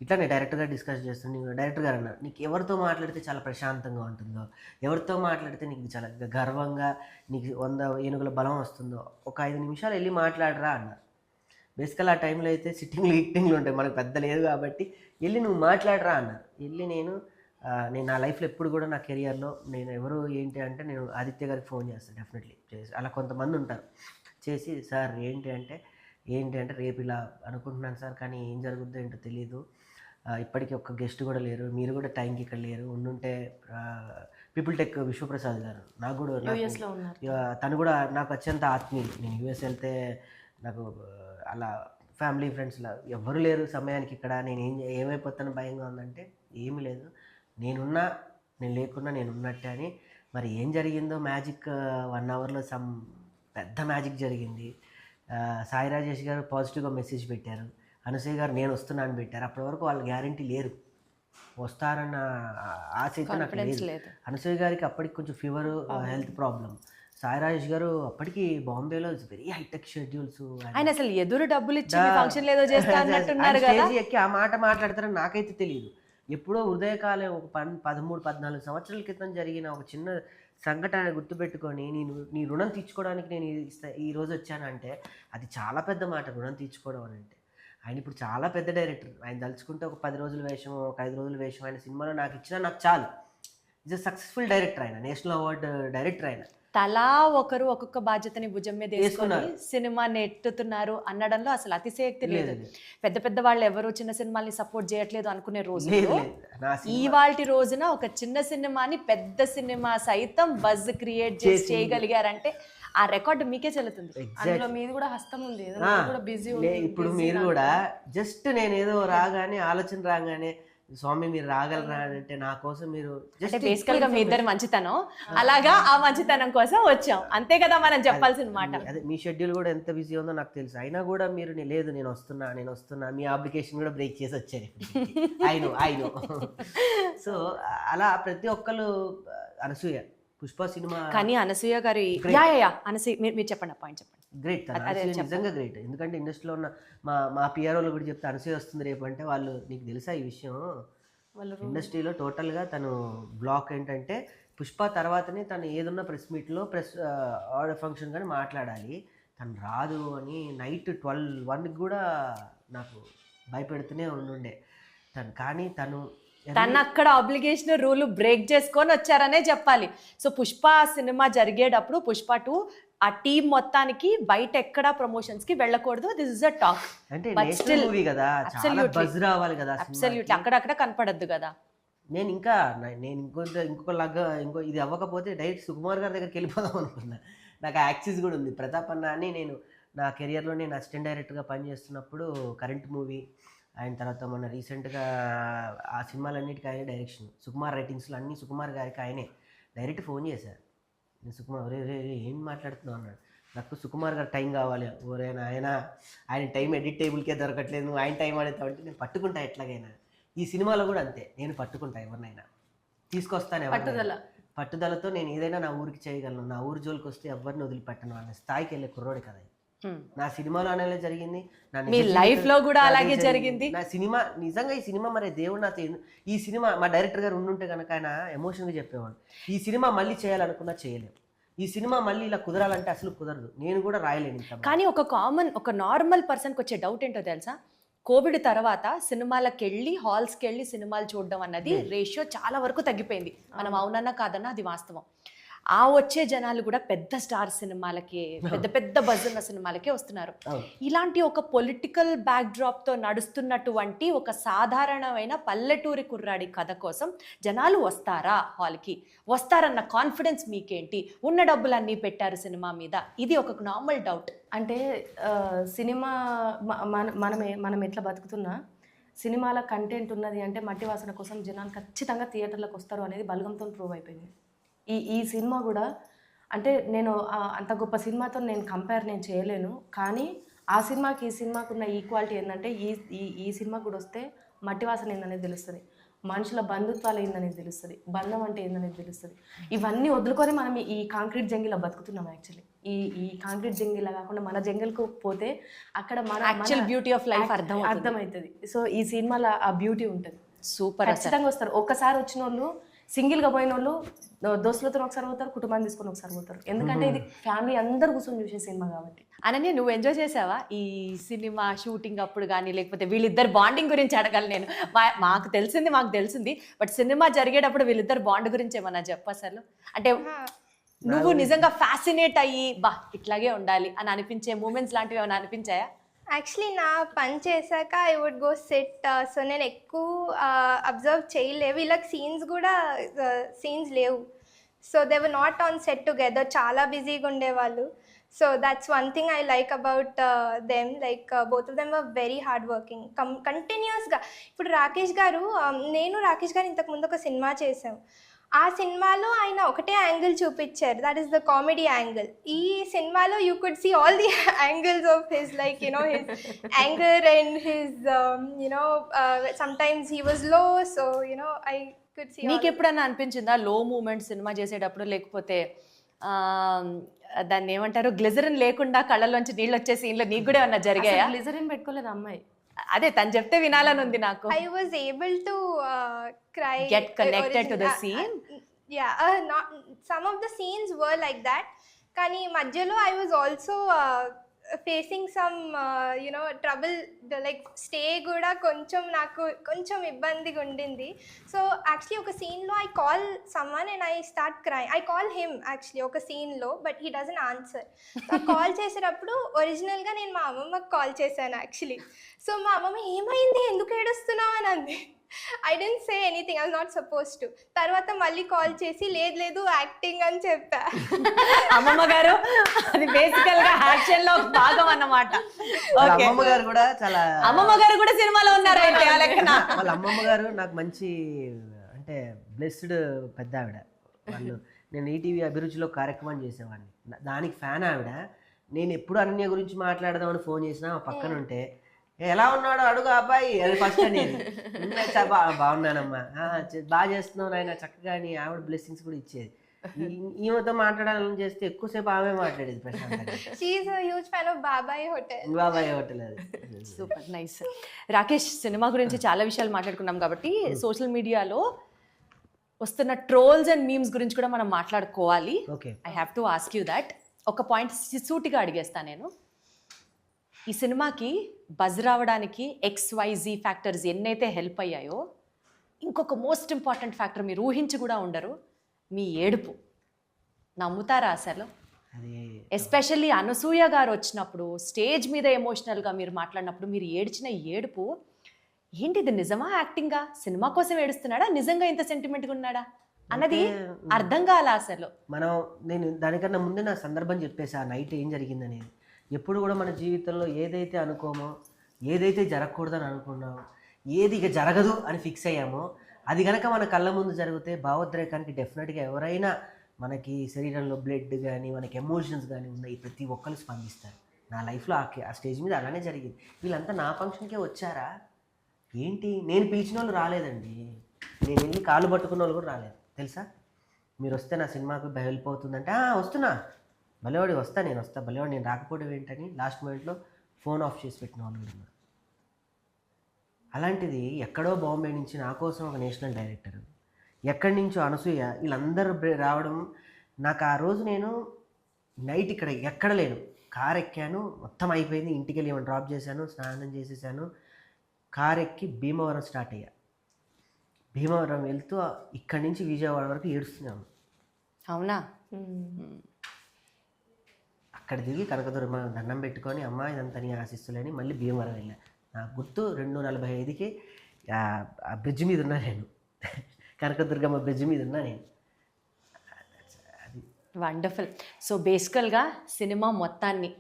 ఇట్లా నేను డైరెక్ట్గా డిస్కస్ చేస్తున్నాను. డైరెక్టర్ గారు అన్నారు, నీకు ఎవరితో మాట్లాడితే చాలా ప్రశాంతంగా ఉంటుందో, ఎవరితో మాట్లాడితే నీకు చాలా గర్వంగా నీకు 100 ఏనుగుల బలం వస్తుందో ఒక 5 నిమిషాలు వెళ్ళి మాట్లాడరా అన్నారు. బేసికల్ ఆ టైంలో అయితే సిట్టింగ్లు ఉంటాయి, మనకు పెద్ద లేదు కాబట్టి వెళ్ళి నువ్వు మాట్లాడరా అన్నారు. వెళ్ళి నేను నా లైఫ్లో ఎప్పుడు కూడా నా కెరియర్లో నేను ఎవరు ఏంటి అంటే నేను ఆదిత్య గారికి ఫోన్ చేస్తాను డెఫినెట్లీ చేసి. అలా కొంతమంది ఉంటారు చేసి, సార్ ఏంటి అంటే రేపు ఇలా అనుకుంటున్నాను సార్, కానీ ఏం జరుగుద్దో ఏంటో తెలియదు, ఇప్పటికీ ఒక్క గెస్ట్ కూడా లేరు, మీరు కూడా టైంకి ఇక్కడ లేరు, ఉండుంటే పీపుల్ టెక్ విశ్వప్రసాద్ గారు నాకు కూడా తను కూడా నాకు అత్యంత ఆత్మీయులు. నేను US వెళ్తే నాకు అలా ఫ్యామిలీ ఫ్రెండ్స్లా ఎవ్వరు లేరు సమయానికి ఇక్కడ, నేను ఏమైపోతాను భయంగా ఉందంటే ఏమీ లేదు, నేను లేకున్నా నేను ఉన్నట్టే అని మరి ఏం జరిగిందో మ్యాజిక్ 1 అవర్లో సమ్ పెద్ద మ్యాజిక్ జరిగింది. సాయి రాజేష్ గారు పాజిటివ్గా మెసేజ్ పెట్టారు, అనసూయ గారు నేను వస్తున్నాను అని పెట్టారు. అప్పటి వరకు వాళ్ళు గ్యారంటీ లేరు, వస్తారన్న ఆశ అయితే నాకు లేదు. అనసూయ గారికి అప్పటికి కొంచెం fever, health problem. Sai Rajesh గారు అప్పటికి బాంబేలో వెరీ హైటెక్ షెడ్యూల్స్, ఆయన అసలు ఎదురు డబ్బులు ఇచ్చి ఫంక్షన్ ఏదో చేస్తా అన్నట్టున్నారు కదా. ఎక్కి ఆ మాట మాట్లాడతారని నాకైతే తెలియదు. ఎప్పుడో ఉదయకాలం ఒక 13-14 సంవత్సరాల క్రితం జరిగిన ఒక చిన్న సంఘటన గుర్తుపెట్టుకొని నీ రుణం తీర్చుకోవడానికి నేను ఈ రోజు వచ్చానంటే అది చాలా పెద్ద మాట, రుణం తీర్చుకోవడం అని అంటే. ఆయన ఇప్పుడు చాలా పెద్ద డైరెక్టర్. ఆయన తలుచుకుంటే ఒక 10 రోజుల వేషం, ఒక 5 రోజుల వేషం ఆయన సినిమాలో నాకు ఇచ్చినా నాకు చాలు. ఈజ్ అ సక్సెస్ఫుల్ డైరెక్టర్, ఆయన నేషనల్ అవార్డు డైరెక్టర్. ఆయన తలా ఒకరు ఒక్కొక్క బాధ్యతని భుజం మీద వేసుకొని సినిమా నెట్టుతున్నారు అనడంలో అసలు అతిశయోక్తి లేదు. పెద్ద పెద్ద వాళ్ళు ఎవరు చిన్న సినిమాల్ని సపోర్ట్ చేయట్లేదు అనుకునే రోజు ఇవాల్టి రోజున ఒక చిన్న సినిమాని పెద్ద సినిమా సైతం బజ్ క్రియేట్ చేసి చేయగలిగారంటే ఆ రికార్డు మీకే చెల్లుతుంది. అందులో మీది కూడా హస్తం ఉంది, బిజీ. ఇప్పుడు మీరు కూడా జస్ట్ నేను ఏదో రాగానే ఆలోచన రాగానే స్వామి మీరు రాగలరా అంటే నా కోసం మీరు బేసికల్ గా మీ ఇద్దరు మంచితనం, అలాగా ఆ మంచితనం కోసం వచ్చాం, అంతే కదా మనం చెప్పాల్సిన మాట. అదే మీ షెడ్యూల్ కూడా ఎంత బిజీ ఉందో నాకు తెలుసు. అయినా కూడా మీరు లేదు నేను వస్తున్నా మీ అప్లికేషన్ కూడా బ్రేక్ చేసి వచ్చారు. అయినో సో అలా ప్రతి ఒక్కరు అనసూయ పుష్ప సినిమా, కానీ అనసూయ గారి అనసూయ మీరు చెప్పండి, పాయింట్ చెప్పండి. గ్రేట్, నిజంగా గ్రేట్. ఎందుకంటే ఇండస్ట్రీలో ఉన్న మా పిఆర్ఓలు కూడా చెప్తే అనసూయ వస్తుంది రేపు అంటే వాళ్ళు నీకు తెలుసా ఈ విషయం, ఇండస్ట్రీలో టోటల్గా తను బ్లాక్ ఏంటంటే పుష్ప తర్వాతనే తను ఏదున్న ప్రెస్ మీట్లో ఆర్డర్ ఫంక్షన్ కానీ మాట్లాడాలి, తను రాదు అని నైట్ 12-1 కూడా నాకు భయపెడుతూనే ఉండే తను. కానీ తను అక్కడ అబ్లిగేషన్ రూల్ బ్రేక్ చేసుకొని వచ్చారనే చెప్పాలి. సో పుష్ప సినిమా జరిగేటప్పుడు పుష్ప 2 ఆ టీం మొత్తానికి బయట ఎక్కడా ప్రమోషన్స్ కి వెళ్ళకూడదు. This is a talk. అంటే నేషనల్ మూవీ కదా, చాలా బజ్ రావాలి కదా, అబ్సల్యూట్లీ అక్కడక్కడ కనపడద్దు కదా. నేను ఇంకో ఇది అవ్వకపోతే డైరెక్ట్ సుకుమార్ గారి దగ్గరికి వెళ్ళిపోదాం అనుకున్నా. నాకు యాక్సిస్ కూడా ఉంది. ప్రతాప్ అన్న అని నేను నా కెరియర్లో నేను అసిస్టెంట్ డైరెక్టర్గా పనిచేస్తున్నప్పుడు కరెంట్ మూవీ ఆయన తర్వాత మొన్న రీసెంట్గా ఆ సినిమాలన్నిటికీ ఆయనే డైరెక్షన్, సుకుమార్ రైటింగ్స్లో అన్నీ సుకుమార్ గారికి ఆయనే డైరెక్ట్ ఫోన్ చేశారు. నేను సుకుమార్ ఏం మాట్లాడుతున్నావు అన్నాడు. నాకు సుకుమార్ గారు టైం కావాలి. ఆయన టైం ఎడిట్ టేబుల్కే దొరకట్లేదు, నువ్వు ఆయన టైం అడుగుతావు అంటే నేను పట్టుకుంటా ఎట్లాగైనా. ఈ సినిమాలో కూడా అంతే, నేను పట్టుకుంటా ఎవరినైనా తీసుకొస్తాను, పట్టుదలతో నేను ఏదైనా నా ఊరికి చేయగలను, నా ఊరి జోలికి వస్తే ఎవరిని వదిలిపెట్టను అనే స్థాయికి వెళ్ళే కుర్రోడు కదా. నా సినిమాలో అనేది జరిగింది, మీ లైఫ్ లో కూడా అలాగే జరిగింది. నా సినిమా నిజంగా ఈ సినిమా మరి దేవుడు నాతో ఈ సినిమా మా డైరెక్టర్ గారు ఉండుంటే కనుక ఆయన ఎమోషన్గా చెప్పేవాడు, ఈ సినిమా మళ్ళీ చేయాలనుకున్నా చేయలేము, ఈ సినిమా మళ్ళీ ఇలా కుదరాలంటే అసలు కుదరదు, నేను కూడా రాయలేను. కానీ ఒక నార్మల్ పర్సన్కి వచ్చే డౌట్ ఏంటో తెలుసా, కోవిడ్ తర్వాత సినిమాలకు వెళ్ళి హాల్స్కి వెళ్ళి సినిమాలు చూడడం అన్నది రేషియో చాలా వరకు తగ్గిపోయింది. మనం అవునన్నా కాదన్నా అది వాస్తవం. ఆ వచ్చే జనాలు కూడా పెద్ద స్టార్ సినిమాలకి, పెద్ద పెద్ద బజ్ ఉన్న సినిమాలకే వస్తున్నారు. ఇలాంటి ఒక పొలిటికల్ బ్యాక్ డ్రాప్ తో నడుస్తున్నటువంటి ఒక సాధారణమైన పల్లెటూరి కుర్రాడి కథ కోసం జనాలు వస్తారా హాల్కి? వస్తారన్న కాన్ఫిడెన్స్ మీకేంటి? ఉన్న డబ్బులన్నీ పెట్టారు సినిమా మీద, ఇది ఒక నార్మల్ డౌట్. అంటే సినిమా మనం ఎట్లా బతుకుతున్నా సినిమాల కంటెంట్ ఉన్నది అంటే మట్టి వాసన కోసం జనాలు ఖచ్చితంగా థియేటర్లకు వస్తారు అనేది బలగంతో ప్రూవ్ అయిపోయింది. ఈ సినిమా కూడా అంటే నేను అంత గొప్ప సినిమాతో నేను కంపేర్ చేయలేను, కానీ ఆ సినిమాకి ఈ సినిమాకు ఉన్న ఈక్వాలిటీ ఏంటంటే ఈ సినిమా కూడా వస్తే మట్టి వాసన ఏందనేది తెలుస్తుంది, మనుషుల బంధుత్వాలు ఏందనేది తెలుస్తుంది, బంధం అంటే ఏందనేది తెలుస్తుంది. ఇవన్నీ వదులుకొని మనం ఈ కాంక్రీట్ జంగిల్లో బతుకుతున్నాం. యాక్చువల్లీ ఈ కాంక్రీట్ జంగిల్ కాకుండా మన జంగిల్కు పోతే అక్కడ మన యాక్చువల్ బ్యూటీ ఆఫ్ లైఫ్ అర్థమవుతుంది. సో ఈ సినిమాలో ఆ బ్యూటీ ఉంటుంది. సూపర్, ఖచ్చితంగా వస్తారు. ఒక్కసారి వచ్చిన వాళ్ళు, సింగిల్గా పోయిన వాళ్ళు దోస్తులతో ఒకసారి పోతారు, కుటుంబాన్ని తీసుకొని ఒకసారి పోతారు. ఎందుకంటే ఇది ఫ్యామిలీ అందరు కూర్చొని చూసే సినిమా కాబట్టి. అనన్య, నువ్వు ఎంజాయ్ చేసావా ఈ సినిమా షూటింగ్ అప్పుడు కానీ, లేకపోతే వీళ్ళిద్దరు బాండింగ్ గురించి అడగాలి నేను. మాకు తెలిసింది, బట్ సినిమా జరిగేటప్పుడు వీళ్ళిద్దరు బాండ్ గురించి ఏమన్నా చెప్పసలు? అంటే నువ్వు నిజంగా ఫ్యాసినేట్ అయ్యి ఇట్లాగే ఉండాలి అని అనిపించే మూమెంట్స్ లాంటివి ఏమైనా అనిపించాయా? యాక్చువల్లీ నా పని చేశాక I would go sit. So నేను ఎక్కువ అబ్జర్వ్ చేయలేవు, వీళ్ళకి సీన్స్ లేవు. So they were not on set together, చాలా బిజీగా ఉండేవాళ్ళు. So that's one thing I like about them. Like both of them were very hard working కంటిన్యూస్గా. ఇప్పుడు రాకేష్ గారు ఇంతకుముందు ఒక సినిమా చేసాం, ఆ సినిమాలో ఆయన ఒకటే యాంగిల్ చూపించారు, that is the comedy angle. ఈ సినిమాలో you could see all the angles of his, like his anger and his sometimes he was low, so I could see. నీకు ఎప్పుడన్నా అనిపించిందా లో మూమెంట్ సినిమా చేసేటప్పుడు, లేకపోతే దాన్ని ఏమంటారు గ్లిజరిన్ లేకుండా కళ్ళలోంచి నీళ్ళు వచ్చే సీన్లో నీకు కూడా ఏమన్నా జరిగాయా? గ్లిజరిన్ పెట్టుకోలేదు అమ్మాయి. అదే తను చెప్తే వినాలని ఉంది నాకు. I was able to cry. Get connected to the scene? Not some of the scenes were like that. Kani madhyalo I was also facing some trouble. Like stay kuda koncham naku koncham ibbandi undindi. So actually oka scene lo I call someone and I start crying. I call him actually oka scene lo, but he doesn't answer. So call చేసేటప్పుడు original గా నేను మా అమ్మమ్మకి call చేశాను actually. So మా అమ్మమ్మ ఏమైంది ఎందుకు ఏడుస్తున్నావు అని అంది. I didn't say anything, I was not supposed to. తర్వాత మళ్ళీ కాల్ చేసి లేదు యాక్టింగ్ అని చెప్పా. అమ్మమ్మ గారు అది బేసికల్ గా యాక్షన్ లో ఒక భాగం అన్నమాట. అమ్మమ్మ గారు కూడా చాలా, అమ్మమ్మ గారు కూడా సినిమాలో ఉన్నారు అయితే ఆ లెక్కన. వాళ్ళ అమ్మమ్మ గారు నాకు మంచి అంటే బ్లెస్డ్ పెద్ద ఆవిడ. వాళ్ళు నేను ఈటీవీ అభిరుచిలో కార్యక్రమం చేసేవాడిని, దానికి ఫ్యాన్ ఆవిడ. నేను ఎప్పుడు అనన్య గురించి మాట్లాడదామని ఫోన్ చేసినా పక్కన ఉంటే ఎలా ఉన్నాడు అడుగు అబ్బాయి అది ఫస్ట్ అనేది. బాగున్నానమ్మా, బాగా చేస్తున్నావు నాయన చక్కగా అని ఆవిడ బ్లెస్సింగ్స్ కూడా ఇచ్చేది. ఈమెతో మాట్లాడాలని చేస్తే ఎక్కువసేపు ఆమె మాట్లాడేది ప్రశాంతంగా. She is a huge fan of బాబాయ్ హోటల్. బాబాయ్ హోటల్ అది సూపర్ నైస్. రాకేష్, సినిమా గురించి చాలా విషయాలు మాట్లాడుకున్నాం కాబట్టి సోషల్ మీడియాలో వస్తున్న ట్రోల్స్ అండ్ మీమ్స్ గురించి కూడా మనం మాట్లాడుకోవాలి. Okay, I have to ask you that. ఒక పాయింట్ సూటిగా అడిగేస్తాను నేను. ఈ సినిమాకి బజ్ రావడానికి XYZ ఫ్యాక్టర్స్ ఎన్నైతే హెల్ప్ అయ్యాయో, ఇంకొక మోస్ట్ ఇంపార్టెంట్ ఫ్యాక్టర్ మీరు ఊహించి కూడా ఉండరు, మీ ఏడుపు. నమ్ముతారా అసలు? అది ఎస్పెషల్లీ అనసూయ గారు వచ్చినప్పుడు స్టేజ్ మీద ఎమోషనల్గా మీరు మాట్లాడినప్పుడు మీరు ఏడ్చిన ఏడుపు ఏంటి, ఇది నిజమా యాక్టింగా, సినిమా కోసం ఏడుస్తున్నాడా, నిజంగా ఇంత సెంటిమెంట్గా ఉన్నాడా అన్నది అర్థం కాల అసలు. నేను దానికన్నా ముందే నా సందర్భం చెప్పేసి ఆ నైట్ ఏం జరిగిందనేది. ఎప్పుడు కూడా మన జీవితంలో ఏదైతే అనుకోమో, ఏదైతే జరగకూడదని అనుకున్నామో, ఏది ఇక జరగదు అని ఫిక్స్ అయ్యామో, అది కనుక మన కళ్ళ ముందు జరిగితే భావోద్రేకానికి డెఫినెట్గా ఎవరైనా మనకి శరీరంలో బ్లడ్ కానీ మనకి ఎమోషన్స్ కానీ ఉన్నాయి, ప్రతి ఒక్కరు స్పందిస్తారు. నా లైఫ్లో ఆ స్టేజ్ మీద అలానే జరిగింది. వీళ్ళంతా నా ఫంక్షన్కే వచ్చారా ఏంటి, నేను పిలిచిన వాళ్ళు రాలేదండి, నేను వెళ్ళి కాళ్ళు పట్టుకున్న వాళ్ళు కూడా రాలేదు తెలుసా. మీరు వస్తే నా సినిమాకు హెల్ప్ అవుతుందంటే వస్తున్నా, భలేవాడి వస్తా, నేను వస్తా, భలేవాడి నేను రాకపోవడం ఏంటని లాస్ట్ మూమెంట్లో ఫోన్ ఆఫ్ చేసి పెట్టిన వాళ్ళు కూడా ఉన్నారు. అలాంటిది ఎక్కడో బాంబే నుంచి నా కోసం ఒక నేషనల్ డైరెక్టర్, ఎక్కడి నుంచో అనసూయ, వీళ్ళందరూ రావడం. నాకు ఆ రోజు నేను నైట్ ఇక్కడ ఎక్కడ లేను, కార్ ఎక్కాను, మొత్తం అయిపోయింది, ఇంటికి వెళ్ళి ఏమైనా డ్రాప్ చేశాను, స్నానం చేసేసాను, కార్ ఎక్కి భీమవరం స్టార్ట్ అయ్యా. భీమవరం వెళ్తూ ఇక్కడి నుంచి విజయవాడ వరకు ఏడుస్తున్నాము. అవునా? అక్కడ దిగి కనకదుర్గమ్మ దండం పెట్టుకొని అమ్మ ఇదంతా నీ ఆశిస్తులేని మళ్ళీ భీమవరం వెళ్ళా. నాకు గుర్తు 2:45కి ఆ బ్రిడ్జ్ మీద ఉన్నా నేను, కనకదుర్గమ్మ బ్రిడ్జ్ మీద ఉన్నా నేను. వండర్ఫుల్. సో బేసికల్గా సినిమా మొత్తాన్ని,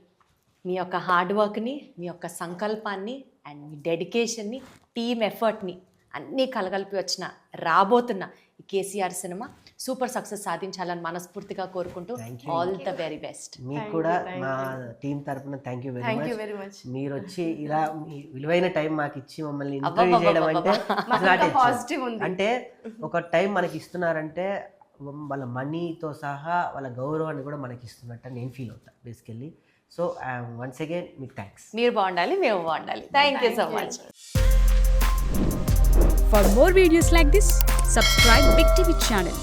మీ యొక్క హార్డ్ వర్క్ని, మీ యొక్క సంకల్పాన్ని అండ్ మీ డెడికేషన్ని, టీమ్ ఎఫర్ట్ని అన్నీ కలగలిపి వచ్చిన రాబోతున్న ఈ కేసీఆర్ సినిమా సూపర్ సక్సెస్ సాధించాలని మనస్ఫూర్తిగా కోరుకుంటూ ఆల్ ద వెరీ బెస్ట్. మీకు కూడా మా టీం తరఫున థ్యాంక్ యూ వెరీ మచ్. మీరు వచ్చి ఇలా మీ విలువైన టైం మాకు ఇచ్చి మమ్మల్ని ఇంటర్వ్యూ చేయడం అంటే ఒక టైం మనకి ఇస్తున్నారంటే వాళ్ళ మనీతో సహా వాళ్ళ గౌరవాన్ని కూడా మనకి ఇస్తున్నట్టు నేను ఫీల్ అవుతాను బేసికల్లీ. సో వన్స్ అగైన్ మీకు థ్యాంక్స్. మీరు బాగుండాలి, మేము బాగుండాలి. Thank you so much. For more videos like this, subscribe Big TV channel.